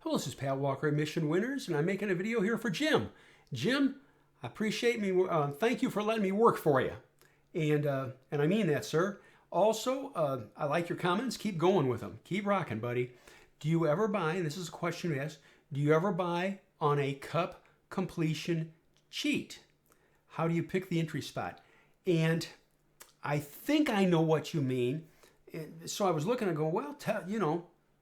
Hello, this is Pat Walker at Mission Winners, and I'm making a video here for Jim. Jim, I appreciate me. Thank you for letting me work for you, and I mean that, sir. Also, I like your comments. Keep going with them. Keep rocking, buddy. Do you ever buy? And this is a question you ask. Do you ever buy on a cup completion cheat? How do you pick the entry spot? And I think I know what you mean. So I was looking and go, well,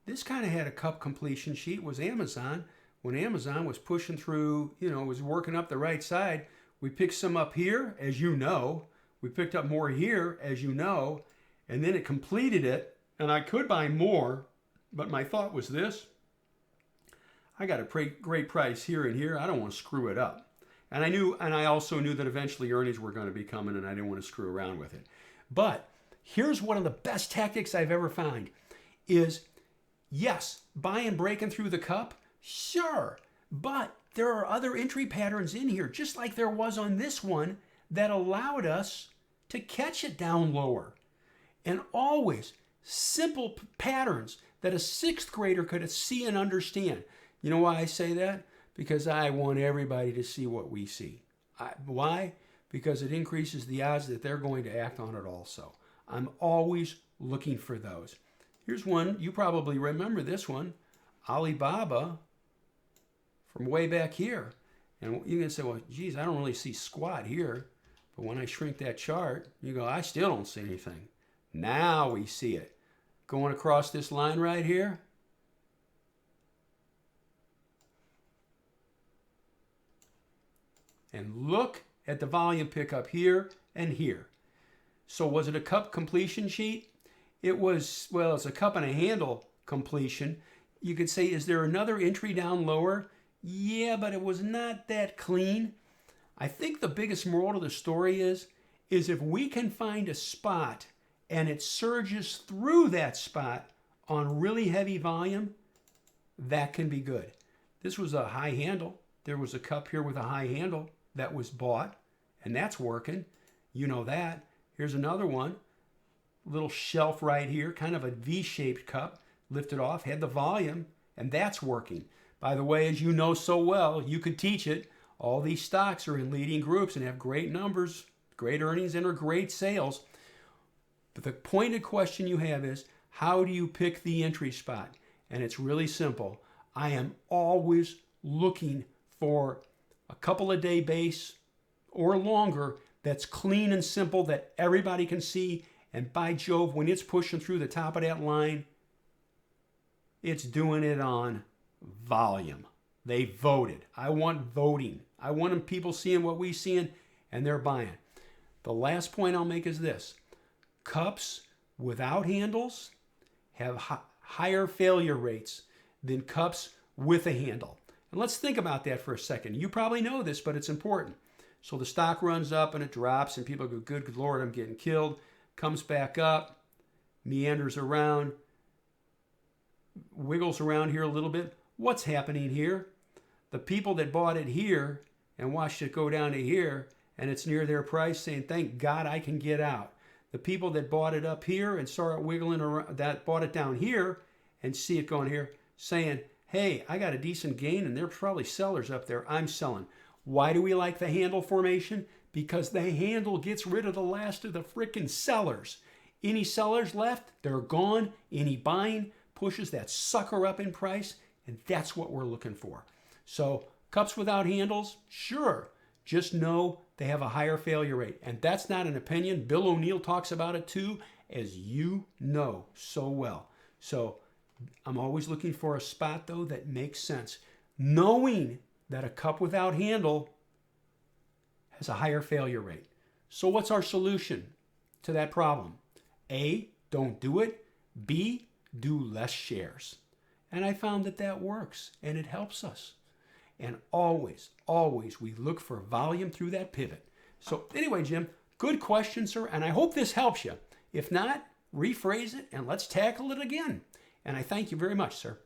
this kind of had a cup completion sheet, was Amazon. When Amazon was pushing through, was working up the right side, we picked some up here, as you know. We picked up more here, as you know, and then it completed it, and I could buy more, but my thought was this: I got a great price here and here. I don't want to screw it up. And I also knew that eventually earnings were going to be coming, and I didn't want to screw around with it. But here's one of the best tactics I've ever found is, yes, buying breaking through the cup, sure, but there are other entry patterns in here, just like there was on this one, that allowed us to catch it down lower. And always simple patterns that a sixth grader could see and understand. You know why I say that? Because I want everybody to see what we see. Why? Because it increases the odds that they're going to act on it also. I'm always looking for those. Here's one, you probably remember this one, Alibaba, from way back here. And you can say, well, geez, I don't really see squat here. But when I shrink that chart, you go, I still don't see anything. Now we see it. Going across this line right here. And look at the volume pickup here and here. So was it a cup completion sheet? It was, well, it's a cup and a handle completion. You could say, is there another entry down lower? Yeah, but it was not that clean. I think the biggest moral to the story is if we can find a spot and it surges through that spot on really heavy volume, that can be good. This was a high handle. There was a cup here with a high handle that was bought, and that's working. You know that. Here's another one. Little shelf right here, kind of a V-shaped cup, lifted off, had the volume, and that's working. By the way, as you know so well, you could teach it. All these stocks are in leading groups and have great numbers, great earnings, and are great sales. But the pointed question you have is, how do you pick the entry spot? And it's really simple. I am always looking for a couple of day base or longer that's clean and simple that everybody can see. And by Jove, when it's pushing through the top of that line, it's doing it on volume. They voted. I want voting. I want people seeing what we seeing, and they're buying. The last point I'll make is this. Cups without handles have higher failure rates than cups with a handle. And let's think about that for a second. You probably know this, but it's important. So the stock runs up and it drops, and people go, good Lord, I'm getting killed. Comes back up, meanders around, wiggles around here a little bit. What's happening here? The people that bought it here and watched it go down to here, and it's near their price, saying, thank God I can get out. The people that bought it up here and saw it wiggling around, that bought it down here and see it going here, saying, hey, I got a decent gain, and there's probably sellers up there. I'm selling. Why do we like the handle formation? Because the handle gets rid of the last of the frickin' sellers. Any sellers left, they're gone. Any buying pushes that sucker up in price, and that's what we're looking for. So cups without handles, sure. Just know they have a higher failure rate. And that's not an opinion. Bill O'Neill talks about it too, as you know so well. So I'm always looking for a spot, though, that makes sense. Knowing that a cup without handle has a higher failure rate. So what's our solution to that problem? A, don't do it. B, do less shares. And I found that that works, and it helps us. And always, always, we look for volume through that pivot. So anyway, Jim, good question, sir, and I hope this helps you. If not, rephrase it, and let's tackle it again. And I thank you very much, sir.